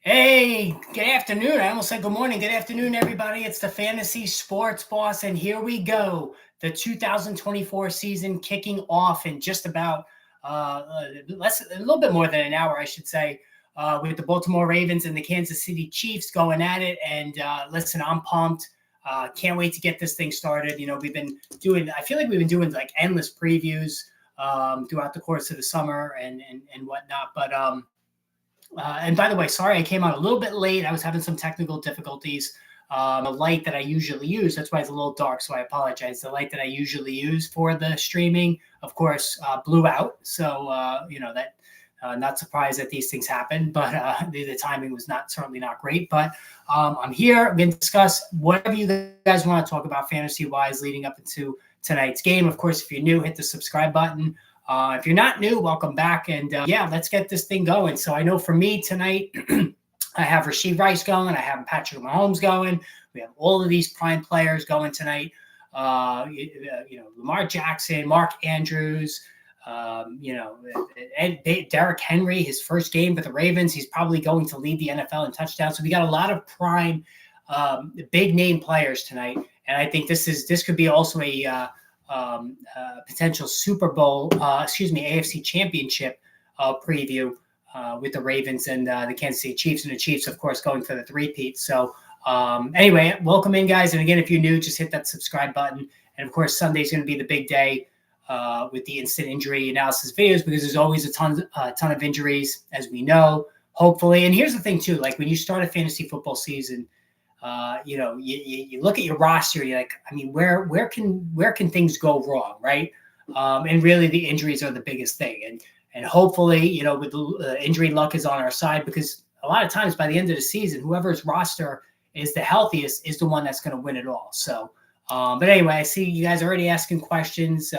Hey, good afternoon. I almost said good morning. Good afternoon, everybody. It's the Fantasy Sports Boss, and here we go. The 2024 season kicking off in just about a little bit more than an hour, I should say, with the Baltimore Ravens and the Kansas City Chiefs going at it. And listen, I'm pumped. Can't wait to get this thing started. I feel like we've been doing like endless previews throughout the course of the summer and whatnot. And by the way, sorry I came out a little bit late. I was having some technical difficulties. The light that I usually use, that's why it's a little dark, so I apologize. The light that I usually use for the streaming, of course, blew out. So, not surprised that these things happen, but the timing was certainly not great. But I'm here. I'm going to discuss whatever you guys want to talk about fantasy-wise leading up into tonight's game. Of course, if you're new, hit the subscribe button. If you're not new, welcome back. And let's get this thing going. So I know for me tonight, I have Rashee Rice going. I have Patrick Mahomes going. We have all of these prime players going tonight. Lamar Jackson, Mark Andrews, Derrick Henry, his first game for the Ravens. He's probably going to lead the NFL in touchdowns. So we got a lot of prime, big name players tonight. And I think this could be also a potential Super Bowl, AFC Championship preview with the Ravens and the Kansas City Chiefs, and the Chiefs, of course, going for the three-peat. So anyway, welcome in, guys. And again, if you're new, just hit that subscribe button. And of course, Sunday's going to be the big day with the instant injury analysis videos, because there's always a ton of injuries, as we know, hopefully. And here's the thing, too. Like, when you start a fantasy football season, you look at your roster, you're like, I mean, where can things go wrong, right? And really the injuries are the biggest thing. And hopefully, with the injury luck is on our side, because a lot of times by the end of the season, whoever's roster is the healthiest is the one that's going to win it all. So, but anyway, I see you guys already asking questions.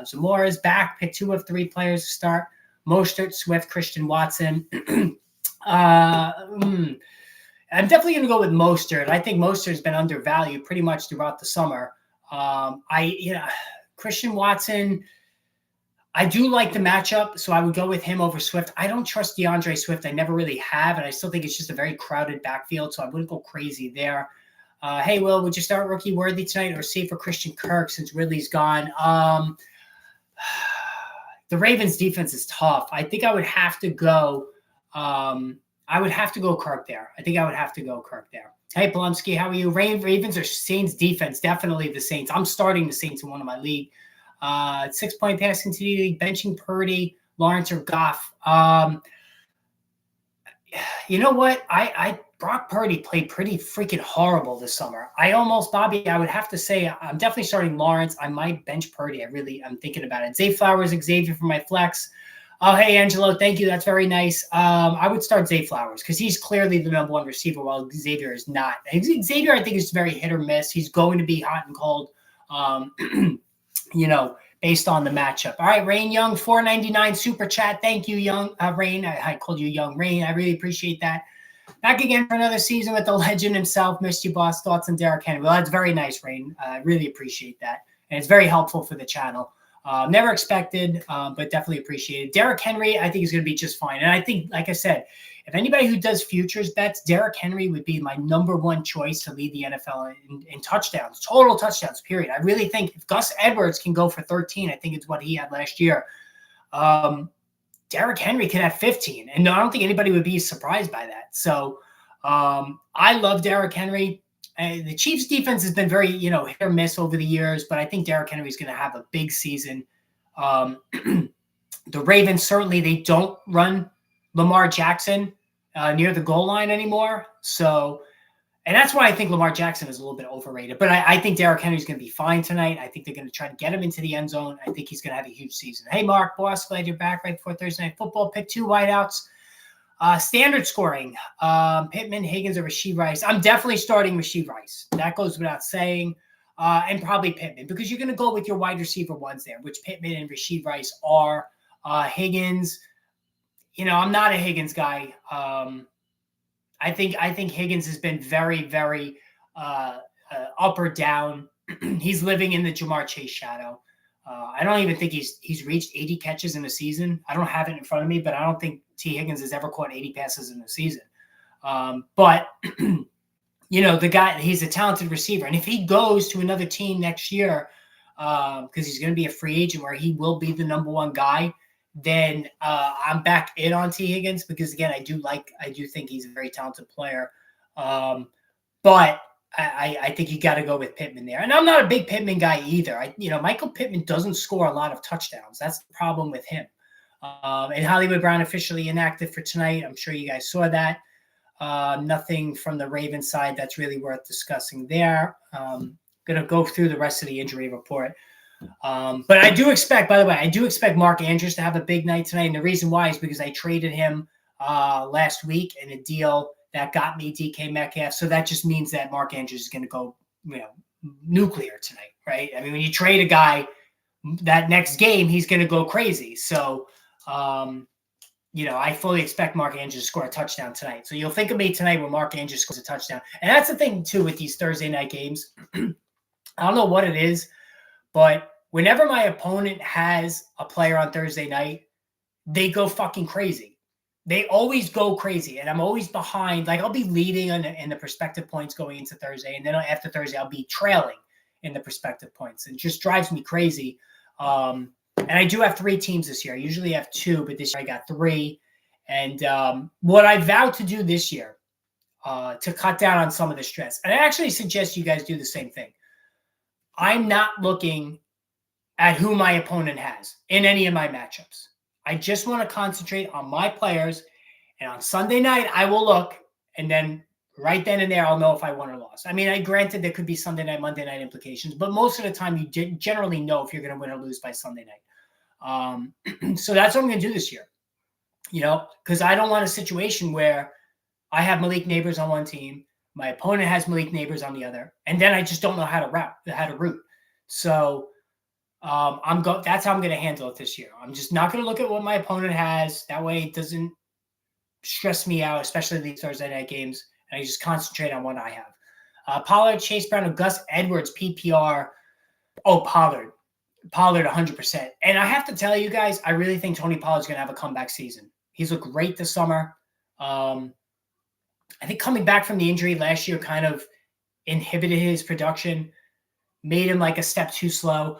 Zamora is back, pick 2 of 3 players to start: Mostert, Swift, Christian Watson. I'm definitely going to go with Mostert. I think Mostert has been undervalued pretty much throughout the summer. Christian Watson, I do like the matchup, so I would go with him over Swift. I don't trust DeAndre Swift. I never really have, and I still think it's just a very crowded backfield, so I wouldn't go crazy there. Hey, Will, would you start rookie Worthy tonight or save for Christian Kirk since Ridley's gone? The Ravens' defense is tough. I think I would have to go Kirk there. I think I would have to go Kirk there. Hey, Polumsky, how are you? Ravens or Saints defense? Definitely the Saints. I'm starting the Saints in one of my league. 6-point passing to the league, benching Purdy, Lawrence, or Goff. You know what? Brock Purdy played pretty freaking horrible this summer. I would have to say I'm definitely starting Lawrence. I might bench Purdy. I'm thinking about it. Zay Flowers, Xavier for my flex. Oh, hey, Angelo. Thank you. That's very nice. I would start Zay Flowers because he's clearly the number 1 receiver, while Xavier is not. Xavier, I think, is very hit or miss. He's going to be hot and cold, based on the matchup. All right, Rain Young, $4.99 super chat. Thank you, Young Rain. I called you Young Rain. I really appreciate that. Back again for another season with the legend himself. Missed you, boss. Thoughts on Derrick Henry? Well, that's very nice, Rain. I really appreciate that. And it's very helpful for the channel. Never expected, but definitely appreciated. Derrick Henry, I think, is going to be just fine. And I think, like I said, if anybody who does futures bets, Derrick Henry would be my number 1 choice to lead the NFL in touchdowns, total touchdowns, period. I really think if Gus Edwards can go for 13, I think it's what he had last year, Derrick Henry can have 15. And I don't think anybody would be surprised by that. So I love Derrick Henry. The Chiefs defense has been very, hit or miss over the years, but I think Derrick Henry is going to have a big season. The Ravens, certainly, they don't run Lamar Jackson near the goal line anymore. So, and that's why I think Lamar Jackson is a little bit overrated. But I think Derrick Henry is going to be fine tonight. I think they're going to try to get him into the end zone. I think he's going to have a huge season. Hey, Mark, boss, glad you're back right before Thursday Night Football. Pick 2 wideouts. Standard scoring, Pittman, Higgins, or Rashee Rice. I'm definitely starting Rashee Rice. That goes without saying. And probably Pittman, because you're going to go with your wide receiver ones there, which Pittman and Rashee Rice are. Higgins, I'm not a Higgins guy. I think Higgins has been very, very up or down. He's living in the Jamar Chase shadow. I don't even think he's reached 80 catches in a season. I don't have it in front of me, but I don't think T. Higgins has ever caught 80 passes in a season. But the guy, he's a talented receiver. And if he goes to another team next year, because he's going to be a free agent where he will be the number one guy, then I'm back in on T. Higgins because, again, I do think he's a very talented player. But I think you got to go with Pittman there. And I'm not a big Pittman guy either. Michael Pittman doesn't score a lot of touchdowns. That's the problem with him. And Hollywood Brown officially inactive for tonight. I'm sure you guys saw that. Nothing from the Ravens side that's really worth discussing there. Going to go through the rest of the injury report. But I do expect, by the way, Mark Andrews to have a big night tonight. And the reason why is because I traded him last week in a deal that got me DK Metcalf. So that just means that Mark Andrews is going to go, nuclear tonight, right? I mean, when you trade a guy, that next game, he's going to go crazy. So, I fully expect Mark Andrews to score a touchdown tonight. So you'll think of me tonight when Mark Andrews scores a touchdown. And that's the thing, too, with these Thursday night games. I don't know what it is, but whenever my opponent has a player on Thursday night, they go fucking crazy. They always go crazy, and I'm always behind. Like, I'll be leading in the prospective points going into Thursday, and then after Thursday, I'll be trailing in the prospective points. It just drives me crazy. And I do have 3 teams this year. I usually have 2, but this year I got 3. And what I vowed to do this year to cut down on some of the stress, and I actually suggest you guys do the same thing. I'm not looking at who my opponent has in any of my matchups. I just want to concentrate on my players. And on Sunday night, I will look, and then right then and there, I'll know if I won or lost. I mean, granted, there could be Sunday night, Monday night implications, but most of the time, you generally know if you're going to win or lose by Sunday night. So that's what I'm going to do this year, because I don't want a situation where I have Malik Neighbors on one team, my opponent has Malik Neighbors on the other, and then I just don't know how to root. So that's how I'm going to handle it this year. I'm just not going to look at what my opponent has. That way it doesn't stress me out, especially these Thursday night games. And I just concentrate on what I have. Pollard, Chase Brown, and Gus Edwards, PPR. Oh, Pollard 100%. And I have to tell you guys, I really think Tony Pollard's going to have a comeback season. He's looked great this summer. I think coming back from the injury last year kind of inhibited his production, made him like a step too slow.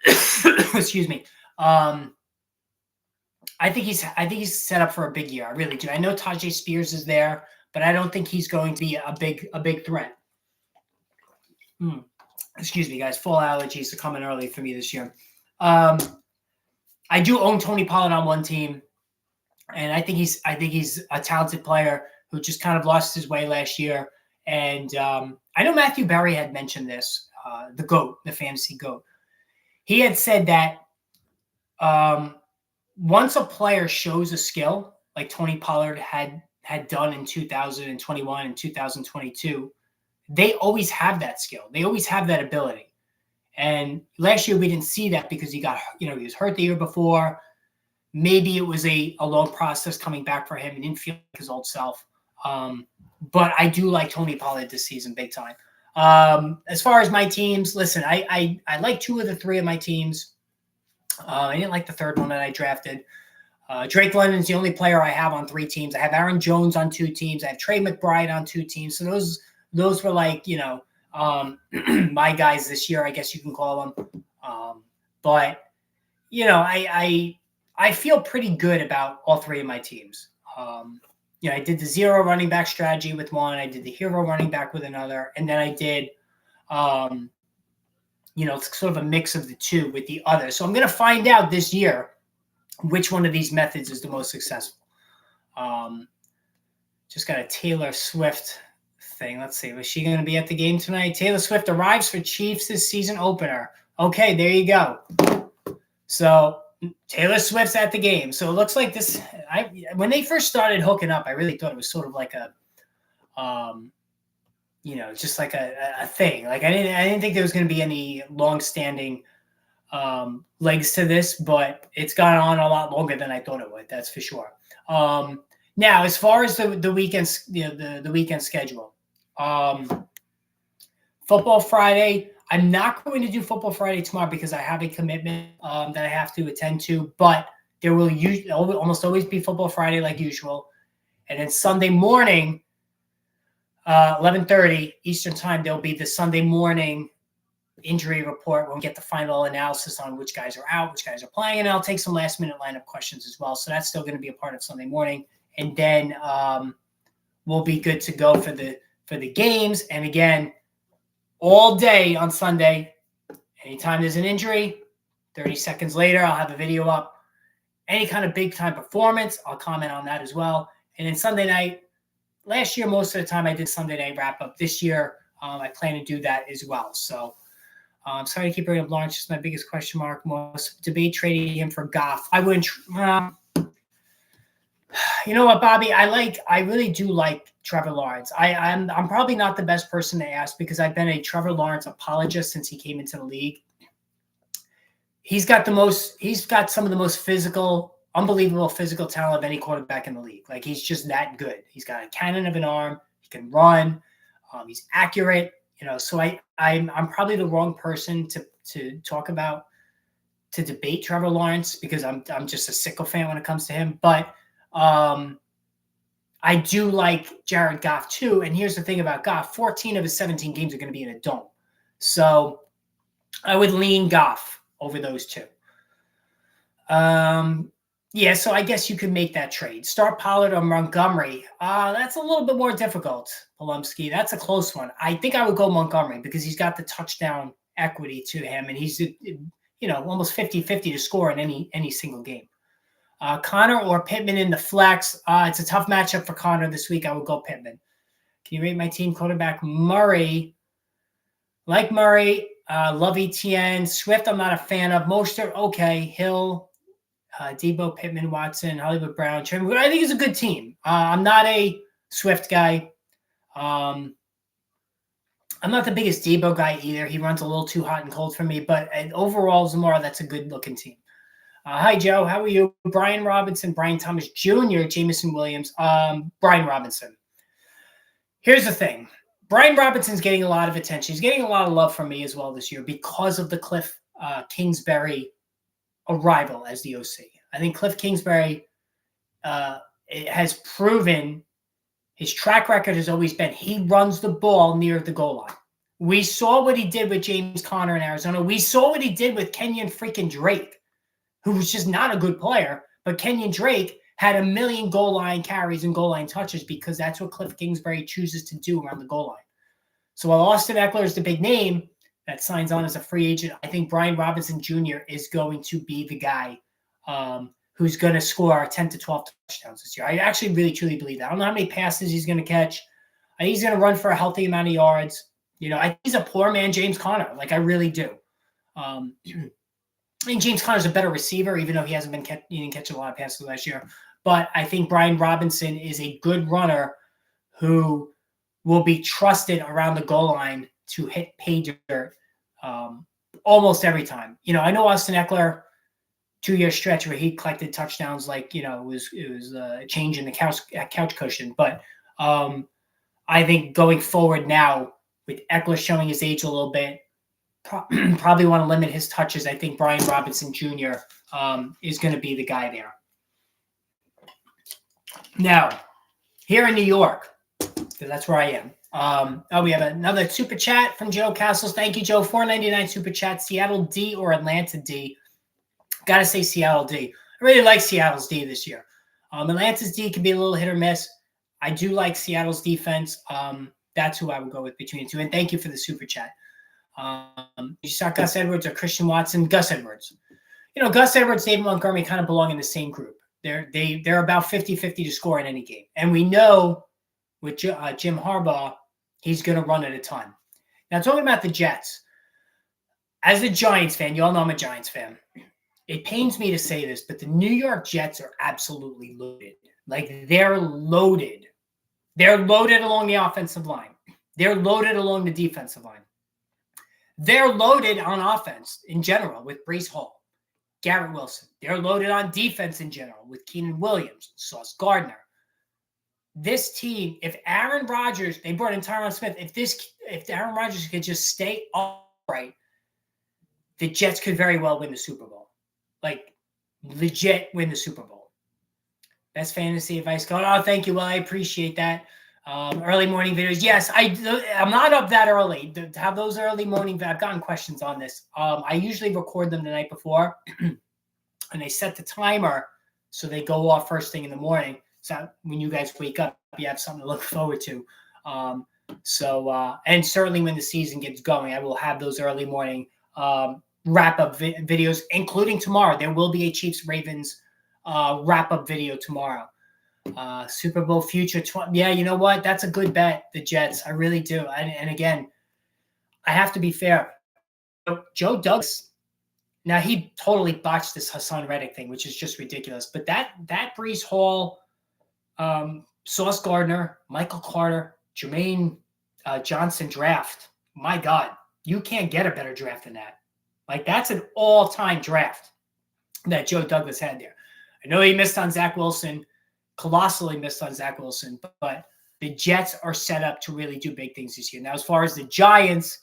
Excuse me. I think he's set up for a big year. I really do. I know Tajay Spears is there, but I don't think he's going to be a big threat. Excuse me, guys. Full allergies are coming early for me this year. I do own Tony Pollard on one team, and I think he's a talented player who just kind of lost his way last year. And I know Matthew Berry had mentioned this, the GOAT, the fantasy GOAT. He had said that once a player shows a skill, like Tony Pollard had done in 2021 and 2022, they always have that skill. They always have that ability. And last year we didn't see that because he was hurt the year before. Maybe it was a long process coming back for him. He didn't feel like his old self. But I do like Tony Pollard this season big time. As far as my teams, listen, I like 2 of the 3 of my teams. I didn't like the third one that I drafted. Drake London's the only player I have on 3 teams. I have Aaron Jones on 2 teams. I have Trey McBride on 2 teams. So those were like, my guys this year, I guess you can call them. But I feel pretty good about all 3 of my teams. I did the 0 running back strategy with one. I did the hero running back with another. And then I did, sort of a mix of the 2 with the other. So I'm going to find out this year which one of these methods is the most successful. Just got a Taylor Swift thing. Let's see. Was she going to be at the game tonight? Taylor Swift arrives for Chiefs' season opener. Okay, there you go. So Taylor Swift's at the game. So it looks like this. When they first started hooking up, I really thought it was sort of like a, just like a thing. Like I didn't think there was going to be any long-standing legs to this, but it's gone on a lot longer than I thought it would. That's for sure. Now, as far as the weekends, the weekend schedule, Football Friday. I'm not going to do Football Friday tomorrow because I have a commitment that I have to attend to, but there will almost always be Football Friday like usual. And then Sunday morning, 11:30 Eastern time, there'll be the Sunday morning injury report. We'll get the final analysis on which guys are out, which guys are playing, and I'll take some last minute lineup questions as well. So that's still going to be a part of Sunday morning. And then we'll be good to go for the games. And again, all day on Sunday, anytime there's an injury, 30 seconds later, I'll have a video up. Any kind of big time performance, I'll comment on that as well. And then Sunday night, last year, most of the time I did Sunday night wrap up. This year, I plan to do that as well. So sorry to keep bringing up Lawrence. Just my biggest question mark. Most debate trading him for Goff. I wouldn't. You know what, Bobby? I really do like Trevor Lawrence. I'm probably not the best person to ask because I've been a Trevor Lawrence apologist since he came into the league. He's got some of the most unbelievable physical talent of any quarterback in the league. Like, he's just that good. He's got a cannon of an arm. He can run. He's accurate. So I'm probably the wrong person to talk about, to debate Trevor Lawrence, because I'm just a sickle fan when it comes to him. But I do like Jared Goff too. And here's the thing about Goff: 14 of his 17 games are going to be in a dome. So I would lean Goff over those two. Yeah, so I guess you could make that trade. Start Pollard or Montgomery. That's a little bit more difficult, Polumsky. That's a close one. I think I would go Montgomery because he's got the touchdown equity to him, and he's almost 50-50 to score in any single game. Connor or Pittman in the flex. It's a tough matchup for Connor this week. I would go Pittman. Can you rate my team quarterback? Murray. Like Murray. Love Etienne. Swift, I'm not a fan of. Mostert, okay. Hill, Debo, Pittman, Watson, Hollywood Brown. I think it's a good team. I'm not a Swift guy. I'm not the biggest Debo guy either. He runs a little too hot and cold for me. But overall, Zamora, that's a good-looking team. Hi, Joe. How are you? Brian Robinson, Brian Thomas Jr., Jameson Williams. Brian Robinson. Here's the thing. Brian Robinson's getting a lot of attention. He's getting a lot of love from me as well this year because of the Cliff Kingsbury arrival as the OC. I think Cliff Kingsbury has proven his track record has always been he runs the ball near the goal line. We saw what he did with James Conner in Arizona. We saw what he did with Kenyon freaking Drake, who was just not a good player. But Kenyon Drake had 1 million goal line carries and goal line touches because that's what Cliff Kingsbury chooses to do around the goal line. So while Austin Eckler is the big name that signs on as a free agent, I think Brian Robinson Jr. is going to be the guy who's going to score 10 to 12 touchdowns this year. I actually really, truly believe that. I don't know how many passes he's going to catch. I think he's going to run for a healthy amount of yards. I think he's a poor man James Conner. Like, I really do. I think James Conner's a better receiver, even though he hasn't been catching a lot of passes last year. But I think Brian Robinson is a good runner who will be trusted around the goal line to hit pay dirt almost every time. I know Austin Eckler, 2-year stretch where he collected touchdowns like, it was a change in the couch cushion. But I think going forward now, with Eckler showing his age a little bit, probably want to limit his touches. I think Brian Robinson Jr. Is going to be the guy there. Now, here in New York, because that's where I am. We have another super chat from Joe Castles. Thank you, Joe. $4.99 super chat. Seattle D or Atlanta D? Got to say Seattle D. I really like Seattle's D this year. Atlanta's D can be a little hit or miss. I do like Seattle's defense. That's who I would go with between the two. And thank you for the super chat. You saw Gus Edwards or Christian Watson? Gus Edwards. Gus Edwards, David Montgomery kind of belong in the same group. They're about 50-50 to score in any game. And we know with Jim Harbaugh, he's going to run it a ton. Now, talking about the Jets, as a Giants fan, you all know I'm a Giants fan. It pains me to say this, but the New York Jets are absolutely loaded. Like, they're loaded. They're loaded along the offensive line. They're loaded along the defensive line. They're loaded on offense in general with Breece Hall, Garrett Wilson. They're loaded on defense in general with Keenan Williams, Sauce Gardner. This team, if Aaron Rodgers, they brought in Tyron Smith, if Aaron Rodgers could just stay upright, the Jets could very well win the Super Bowl. Like, legit win the Super Bowl. Best fantasy advice going. Oh, thank you. Well, I appreciate that. Early morning videos. Yes, I'm not up that early to have those early morning. I've gotten questions on this. I usually record them the night before, and I set the timer so they go off first thing in the morning. So when you guys wake up, you have something to look forward to. And certainly when the season gets going, I will have those early morning wrap up videos, including tomorrow. There will be a Chiefs Ravens wrap up video tomorrow. Super Bowl future. Yeah, you know what? That's a good bet. The Jets. I really do. And again, I have to be fair. Joe Douglas. Now he totally botched this Hassan Reddick thing, which is just ridiculous. But that Breece Hall, Sauce Gardner, Michael Carter, Jermaine Johnson draft. My God, you can't get a better draft than that. Like, that's an all-time draft that Joe Douglas had there. I know he missed on Zach Wilson, colossally missed on Zach Wilson, but the Jets are set up to really do big things this year. Now, as far as the Giants,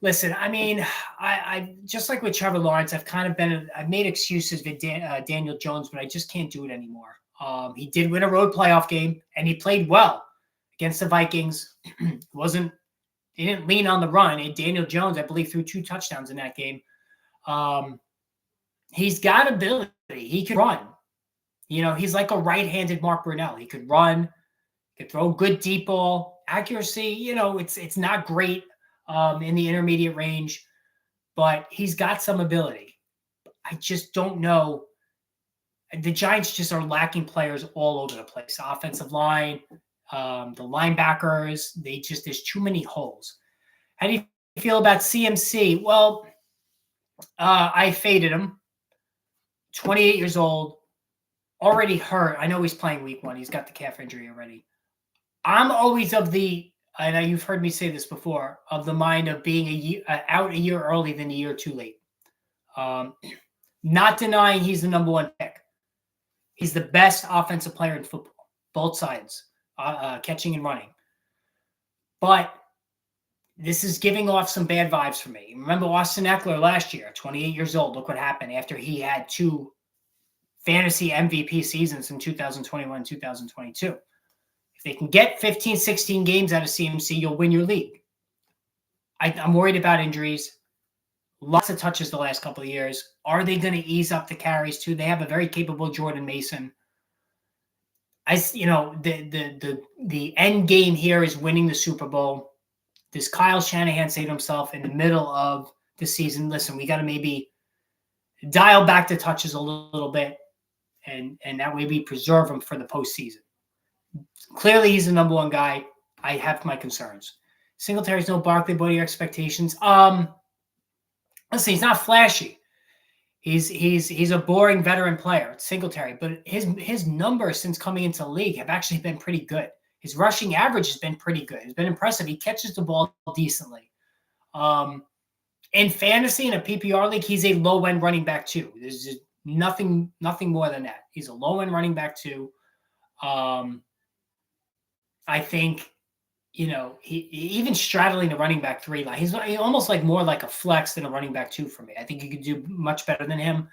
listen, I mean, I just like with Trevor Lawrence, I've made excuses with Daniel Jones, but I just can't do it anymore. He did win a road playoff game, and he played well against the Vikings. He didn't lean on the run. And Daniel Jones, I believe, threw 2 touchdowns in that game. He's got ability. He can run. You know, he's like a right-handed Mark Brunell. He could run, could throw good deep ball. Accuracy, you know, it's not great in the intermediate range, but he's got some ability. I just don't know. The Giants just are lacking players all over the place. Offensive line, the linebackers, there's too many holes. How do you feel about CMC? Well, I faded him. 28 years old, already hurt. I know he's playing week 1. He's got the calf injury already. I'm always and you've heard me say this before, of the mind of being out a year early than a year too late. Not denying he's the number 1 pick. He's the best offensive player in football, both sides, catching and running. But this is giving off some bad vibes for me. Remember Austin Eckler last year, 28 years old. Look what happened after he had 2 fantasy MVP seasons in 2021 and 2022. If they can get 15, 16 games out of CMC, you'll win your league. I'm worried about injuries. Lots of touches the last couple of years. Are they going to ease up the carries too? They have a very capable Jordan Mason. The end game here is winning the Super Bowl. Does Kyle Shanahan say to himself in the middle of the season, listen, we got to maybe dial back the touches a little bit, and that way we preserve him for the postseason. Clearly, he's the number 1 guy. I have my concerns. Singletary's no Barkley. What are your expectations? Listen, he's not flashy. He's a boring veteran player. It's Singletary, but his numbers since coming into the league have actually been pretty good. His rushing average has been pretty good. It's been impressive. He catches the ball decently. In fantasy, in a PPR league, he's a low-end running back too. There's just nothing more than that. He's a low-end running back too. I think, you know, he even straddling the running back 3 line. He's almost like more like a flex than a running back 2 for me. I think you could do much better than him,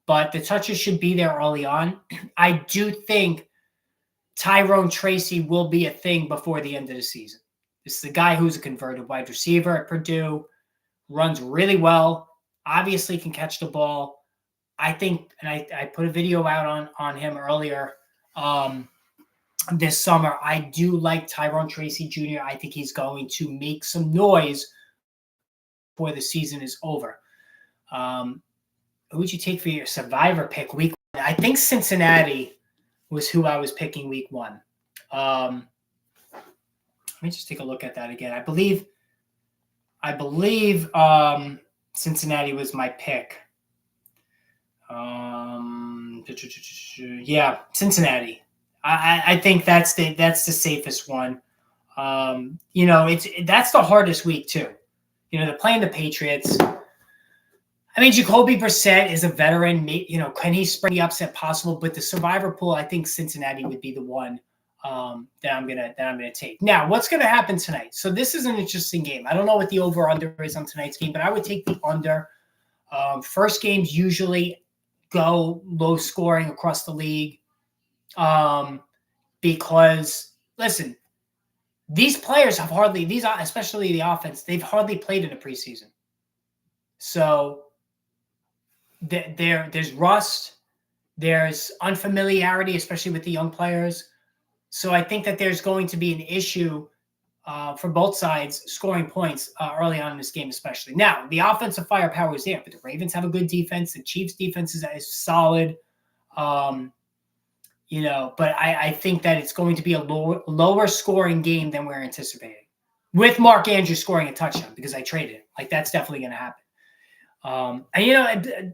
but the touches should be there early on. I do think Tyrone Tracy will be a thing before the end of the season. This is a guy who's a converted wide receiver at Purdue, runs really well, obviously can catch the ball. I think, and I put a video out on him earlier this summer. I do like Tyrone Tracy Jr. I think he's going to make some noise before the season is over. Who would you take for your survivor pick week 1? I think Cincinnati was who I was picking week 1. Let me just take a look at that again. I believe Cincinnati was my pick. Yeah, Cincinnati. I think that's the safest one. You know, that's the hardest week too. You know, they're playing the Patriots. I mean, Jacoby Brissett is a veteran. You know, can he spring the upset possible? But the survivor pool, I think Cincinnati would be the one that I'm gonna take. Now, what's gonna happen tonight? So this is an interesting game. I don't know what the over/under is on tonight's game, but I would take the under. First games usually go low scoring across the league because, listen, these players have hardly, especially the offense, they've hardly played in a preseason. So there's rust, there's unfamiliarity, especially with the young players. So I think that there's going to be an issue for both sides scoring points early on in this game, especially. Now, the offensive firepower is there, but the Ravens have a good defense. The Chiefs' defense is solid. But I think that it's going to be a lower scoring game than we're anticipating. With Mark Andrews scoring a touchdown, because I traded him. Like, that's definitely going to happen.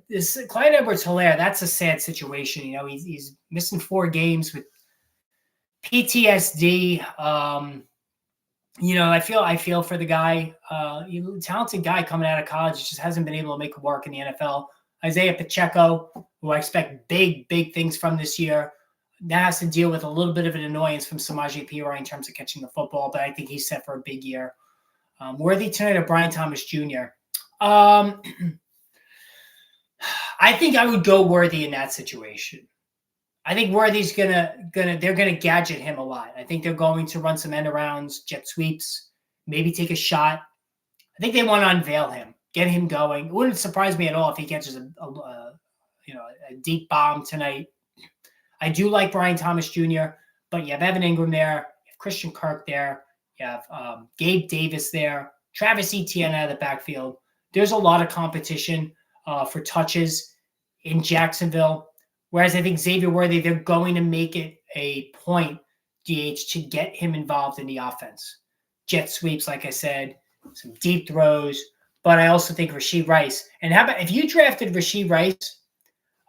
This Clyde Edwards-Helaire, that's a sad situation. He's missing 4 games with PTSD. I feel for the guy. Talented guy coming out of college, just hasn't been able to make it work in the NFL. Isaiah Pacheco, who I expect big things from this year, now has to deal with a little bit of an annoyance from Samaje Perine in terms of catching the football, but I think he's set for a big year. Worthy tonight of Brian Thomas Jr. I think I would go Worthy in that situation. I think Worthy's they're gonna gadget him a lot. I think they're going to run some end arounds, jet sweeps, maybe take a shot. I think they want to unveil him, get him going. It wouldn't surprise me at all if he catches a deep bomb tonight. I do like Brian Thomas Jr., but you have Evan Ingram there, you have Christian Kirk there, you have Gabe Davis there, Travis Etienne out of the backfield. There's a lot of competition for touches in Jacksonville. Whereas I think Xavier Worthy, they're going to make it a point, DH, to get him involved in the offense. Jet sweeps, like I said, some deep throws. But I also think Rashee Rice. And how about if you drafted Rashee Rice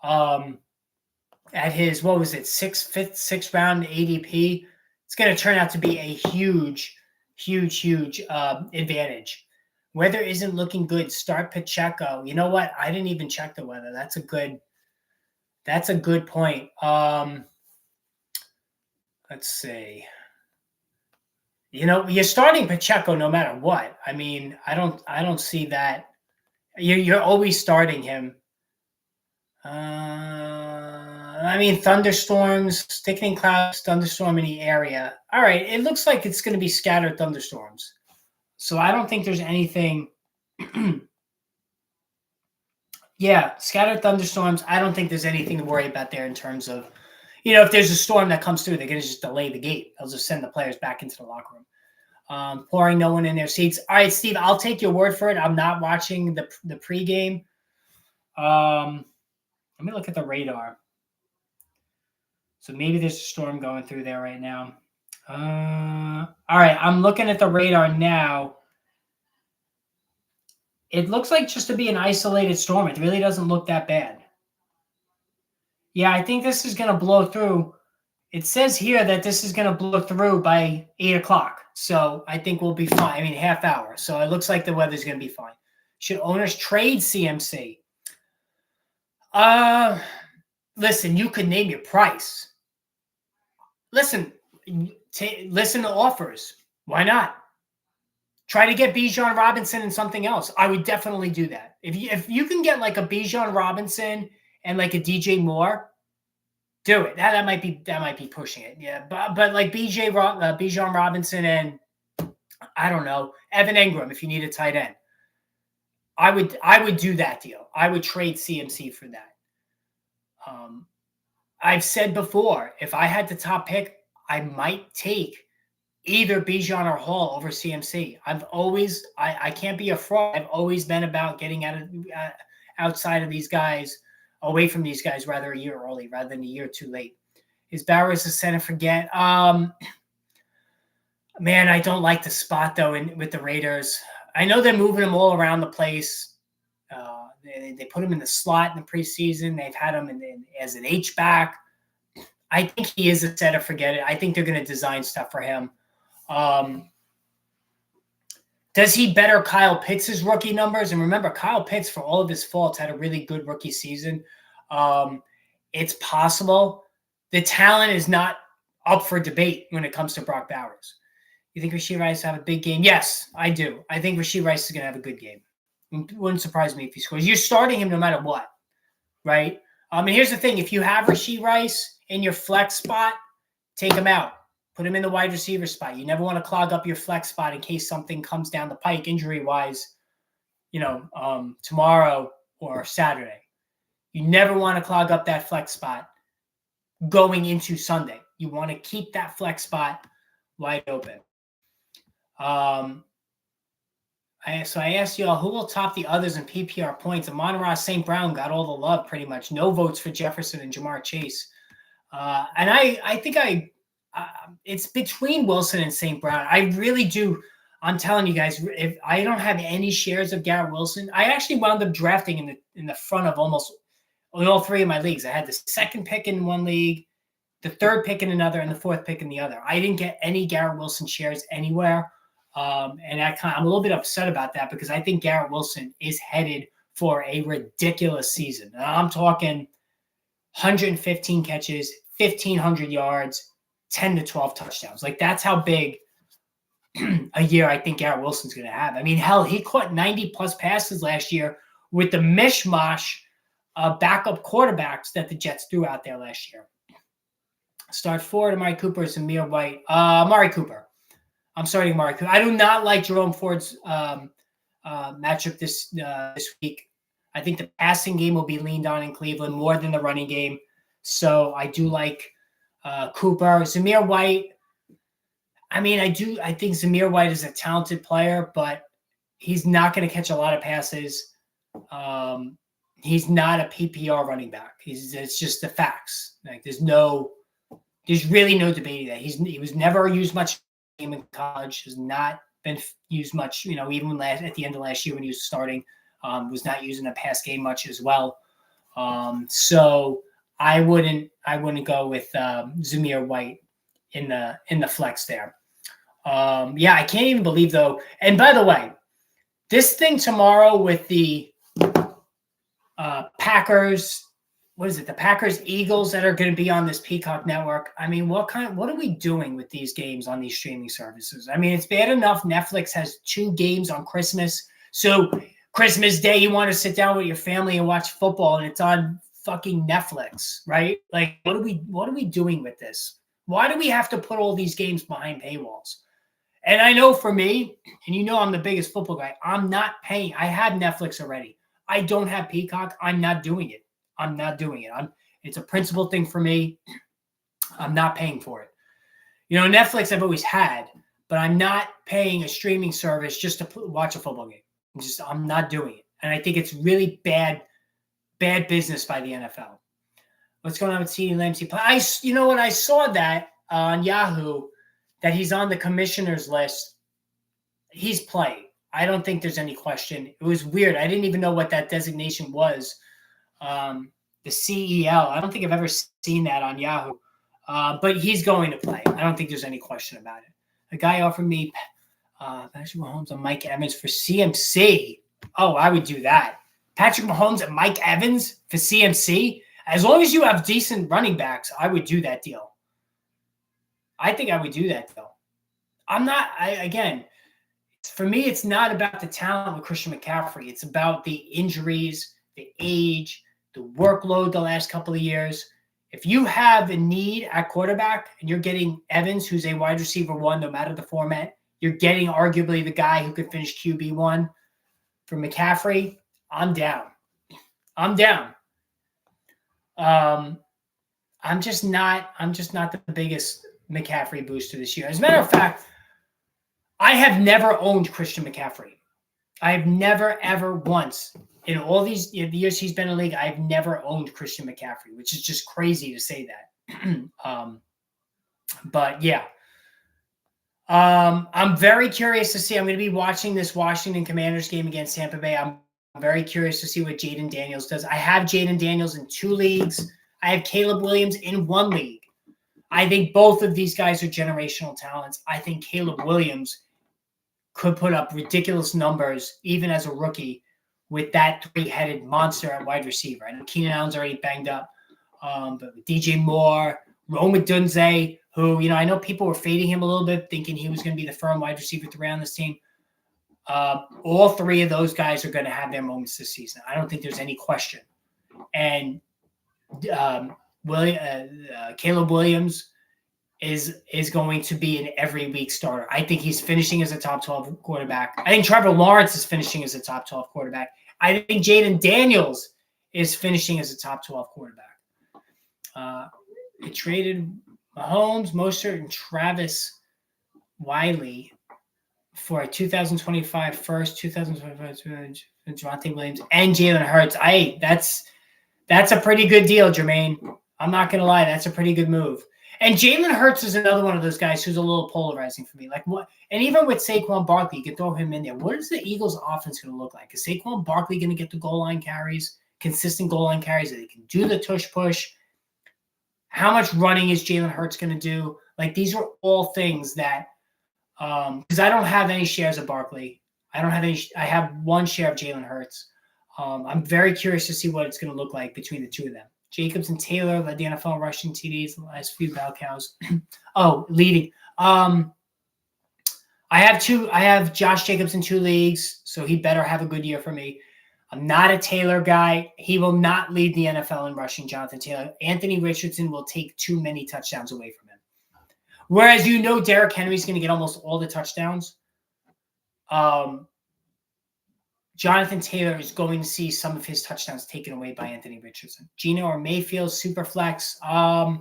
at his, sixth round ADP, it's going to turn out to be a huge advantage. Weather isn't looking good. Start Pacheco. You know what? I didn't even check the weather. That's a good point. Let's see. You're starting Pacheco no matter what. I mean, I don't see that. You're always starting him. Thunderstorms, thickening clouds, thunderstorm in the area. All right, it looks like it's going to be scattered thunderstorms. So I don't think there's anything. Yeah, scattered thunderstorms. I don't think there's anything to worry about there in terms of, if there's a storm that comes through, they're going to just delay the gate. They'll just send the players back into the locker room. Pouring no one in their seats. All right, Steve, I'll take your word for it. I'm not watching the pregame. Let me look at the radar. So maybe there's a storm going through there right now. All right, I'm looking at the radar now. It looks like just to be an isolated storm. It really doesn't look that bad. Yeah, I think this is going to blow through. It says here that this is going to blow through by 8 o'clock. So I think we'll be fine. Half hour. So it looks like the weather's going to be fine. Should owners trade CMC? Listen, you could name your price. Listen to offers. Why not? Try to get Bijan Robinson and something else. I would definitely do that. If you can get like a Bijan Robinson and like a DJ Moore, do it. That might be pushing it. Yeah, but like Bijan Robinson and I don't know, Evan Ingram if you need a tight end. I would do that deal. I would trade CMC for that. I've said before, if I had the top pick, I might take either Bijan or Hall over CMC. I can't be a fraud. I've always been about getting outside of these guys, away from these guys rather a year early rather than a year too late. Is Bowers a set and forget? Man, I don't like the spot though with the Raiders. I know they're moving him all around the place. They put him in the slot in the preseason. They've had him as an H-back. I think he is a set or forget it. I think they're going to design stuff for him. Does he better Kyle Pitts' rookie numbers? And remember, Kyle Pitts, for all of his faults, had a really good rookie season. It's possible. The talent is not up for debate when it comes to Brock Bowers. You think Rashee Rice will have a big game? Yes, I do. I think Rashee Rice is going to have a good game. It wouldn't surprise me if he scores. You're starting him no matter what, right? And here's the thing. If you have Rashee Rice in your flex spot, take him out. Put him in the wide receiver spot. You never want to clog up your flex spot in case something comes down the pike injury-wise, tomorrow or Saturday. You never want to clog up that flex spot going into Sunday. You want to keep that flex spot wide open. So I asked y'all, who will top the others in PPR points? Amon-Ra St. Brown got all the love pretty much. No votes for Jefferson and Jamar Chase. And I think it's between Wilson and St. Brown. I really do. I'm telling you guys, if I don't have any shares of Garrett Wilson, I actually wound up drafting in the front of almost all three of my leagues. I had the second pick in one league, the third pick in another, and the fourth pick in the other. I didn't get any Garrett Wilson shares anywhere. And I'm a little bit upset about that because I think Garrett Wilson is headed for a ridiculous season. I'm talking 115 catches, 1,500 yards, 10 to 12 touchdowns. Like, that's how big a year I think Garrett Wilson's going to have. I mean, hell, he caught 90-plus passes last year with the mishmash of backup quarterbacks that the Jets threw out there last year. Start forward, Amari Cooper, Zamir White. Amari Cooper. I'm starting Amari Cooper. I do not like Jerome Ford's matchup this week. I think the passing game will be leaned on in Cleveland more than the running game. So I do like Cooper. Zamir White, I mean, I think Zamir White is a talented player, but he's not going to catch a lot of passes. He's not a PPR running back. It's just the facts. Like, there's really no debating that. He was never used much in college. Has not been used much. Even at the end of last year when he was starting, was not using a pass game much as well. So I wouldn't go with Zamir White in the flex there. I can't even believe though. And by the way, this thing tomorrow with the Packers, what is it? The Packers Eagles that are going to be on this Peacock network. I mean, what are we doing with these games on these streaming services? I mean, it's bad enough Netflix has 2 games on Christmas. So Christmas Day, you want to sit down with your family and watch football, and it's on fucking Netflix, right? Like, what are we doing with this? Why do we have to put all these games behind paywalls? And I know for me, and I'm the biggest football guy, I'm not paying. I have Netflix already. I don't have Peacock. I'm not doing it. It's a principal thing for me. I'm not paying for it. Netflix I've always had, but I'm not paying a streaming service just to watch a football game. I'm not doing it. And I think it's really bad business by the NFL. What's going on with CeeDee Lamb? You know what? I saw that on Yahoo that he's on the commissioner's list. He's playing. I don't think there's any question. It was weird. I didn't even know what that designation was. The CEL. I don't think I've ever seen that on Yahoo. But he's going to play. I don't think there's any question about it. A guy offered me Patrick Mahomes and Mike Evans for CMC. Oh, I would do that. Patrick Mahomes and Mike Evans for CMC. As long as you have decent running backs, I would do that deal. I think I would do that, though. For me, it's not about the talent with Christian McCaffrey. It's about the injuries, the age, the workload the last couple of years. If you have a need at quarterback and you're getting Evans, who's a wide receiver 1, no matter the format, you're getting arguably the guy who could finish QB1 for McCaffrey, I'm down. I'm just not the biggest McCaffrey booster this year. As a matter of fact, I have never owned Christian McCaffrey. I have never, ever once in all these years he's been in the league, I've never owned Christian McCaffrey, which is just crazy to say that. But yeah. I'm very curious to see. I'm going to be watching this Washington Commanders game against Tampa Bay. I'm very curious to see what Jaden Daniels does. I have Jaden Daniels in 2 leagues. I have Caleb Williams in 1 league. I think both of these guys are generational talents. I think Caleb Williams could put up ridiculous numbers even as a rookie with that 3-headed monster at wide receiver. I know Keenan Allen's already banged up, but with DJ Moore, Rome Odunze, who, I know people were fading him a little bit, thinking he was going to be the firm wide receiver 3 on this team. All 3 of those guys are going to have their moments this season. I don't think there's any question. And Caleb Williams is going to be an every week starter. I think he's finishing as a top 12 quarterback. I think Trevor Lawrence is finishing as a top 12 quarterback. I think Jaden Daniels is finishing as a top 12 quarterback. It traded Mahomes, Mostert, and Travis Wiley for a 2025 first, 2025 Javonte Williams, and Jalen Hurts. That's a pretty good deal, Jermaine. I'm not going to lie. That's a pretty good move. And Jalen Hurts is another one of those guys who's a little polarizing for me. Like what? And even with Saquon Barkley, you can throw him in there. What is the Eagles' offense going to look like? Is Saquon Barkley going to get the goal line carries, consistent goal line carries that they can do the tush push? How much running is Jalen Hurts going to do? Like these are all things that because I don't have any shares of Barkley. I have one share of Jalen Hurts. I'm very curious to see what it's going to look like between the two of them. Jacobs and Taylor led the NFL rushing TDs in the last few bell cows. Leading. I have Josh Jacobs in 2 leagues, so he better have a good year for me. I'm not a Taylor guy. He will not lead the NFL in rushing, Jonathan Taylor. Anthony Richardson will take too many touchdowns away from him. Whereas Derrick Henry's going to get almost all the touchdowns. Jonathan Taylor is going to see some of his touchdowns taken away by Anthony Richardson. Geno or Mayfield, super flex. I'd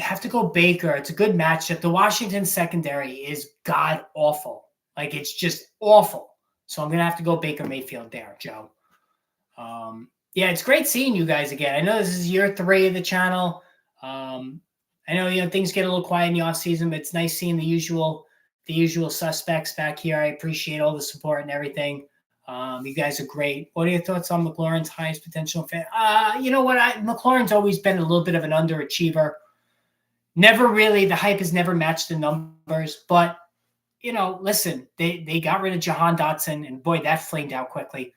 have to go Baker. It's a good matchup. The Washington secondary is god awful. Like it's just awful. So I'm gonna have to go Baker Mayfield there, Joe. It's great seeing you guys again. I know this is year 3 of the channel. I know things get a little quiet in the off season, but it's nice seeing the usual suspects back here. I appreciate all the support and everything. You guys are great. What are your thoughts on McLaurin's highest potential fan? You know what? McLaurin's always been a little bit of an underachiever. Never really, the hype has never matched the numbers. But, listen, they got rid of Jahan Dotson, and boy, that flamed out quickly.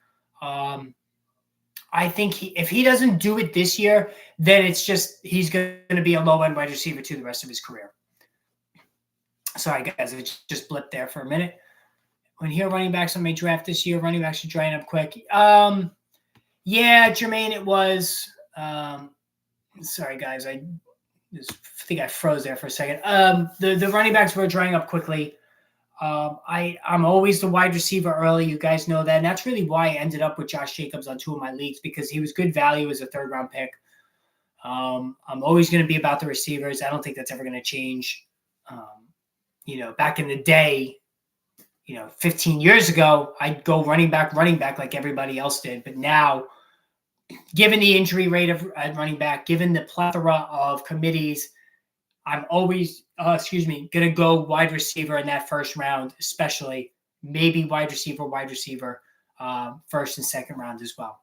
I think if he doesn't do it this year, then it's just he's going to be a low-end wide receiver to the rest of his career. Sorry, guys, I just blipped there for a minute. When here running backs on my draft this year, running backs are drying up quick. Yeah, Jermaine, it was. Sorry, guys, I think I froze there for a second. The running backs were drying up quickly. I'm always the wide receiver early. You guys know that. And that's really why I ended up with Josh Jacobs on 2 of my leagues, because he was good value as a 3rd-round pick. I'm always going to be about the receivers. I don't think that's ever going to change. Back in the day, 15 years ago, I'd go running back like everybody else did. But now, given the injury rate of running back, given the plethora of committees, I'm always, going to go wide receiver in that 1st round, especially maybe wide receiver, 1st and 2nd round as well.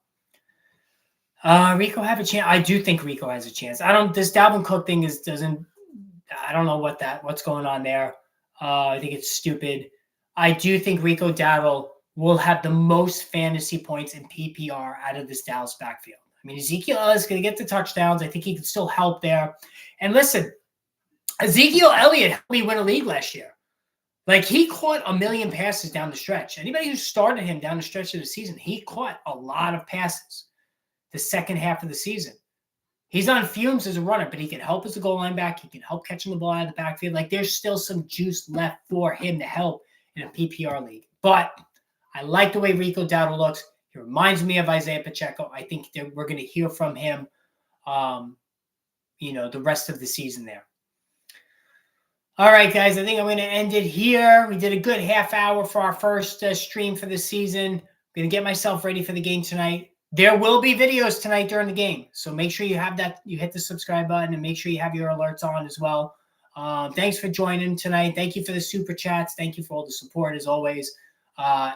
Rico have a chance. I do think Rico has a chance. This Dalvin Cook thing I don't know what's going on there. I think it's stupid. I do think Rico Dowdle will have the most fantasy points in PPR out of this Dallas backfield. I mean, Ezekiel Elliott is going to get the touchdowns. I think he can still help there. And listen, Ezekiel Elliott helped me win a league last year. Like, he caught 1 million passes down the stretch. Anybody who started him down the stretch of the season, he caught a lot of passes the second half of the season. He's on fumes as a runner, but he can help as a goal line back. He can help catching the ball out of the backfield. Like, there's still some juice left for him to help in a PPR league. But I like the way Rico Dowdle looks. He reminds me of Isaiah Pacheco. I think that we're going to hear from him, the rest of the season there. All right, guys, I think I'm going to end it here. We did a good half hour for our first stream for the season. I'm going to get myself ready for the game tonight. There will be videos tonight during the game, so make sure you have that. You hit the subscribe button and make sure you have your alerts on as well. Thanks for joining tonight. Thank you for the super chats. Thank you for all the support as always.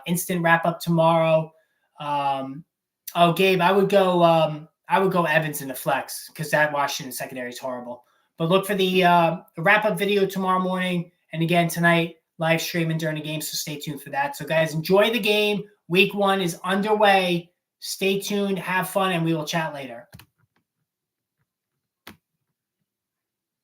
Instant wrap up tomorrow. Gabe, I would go Evans in the flex because that Washington secondary is horrible. But look for the wrap up video tomorrow morning, and again tonight live streaming during the game. So stay tuned for that. So guys, enjoy the game. Week 1 is underway. Stay tuned, have fun, and we will chat later.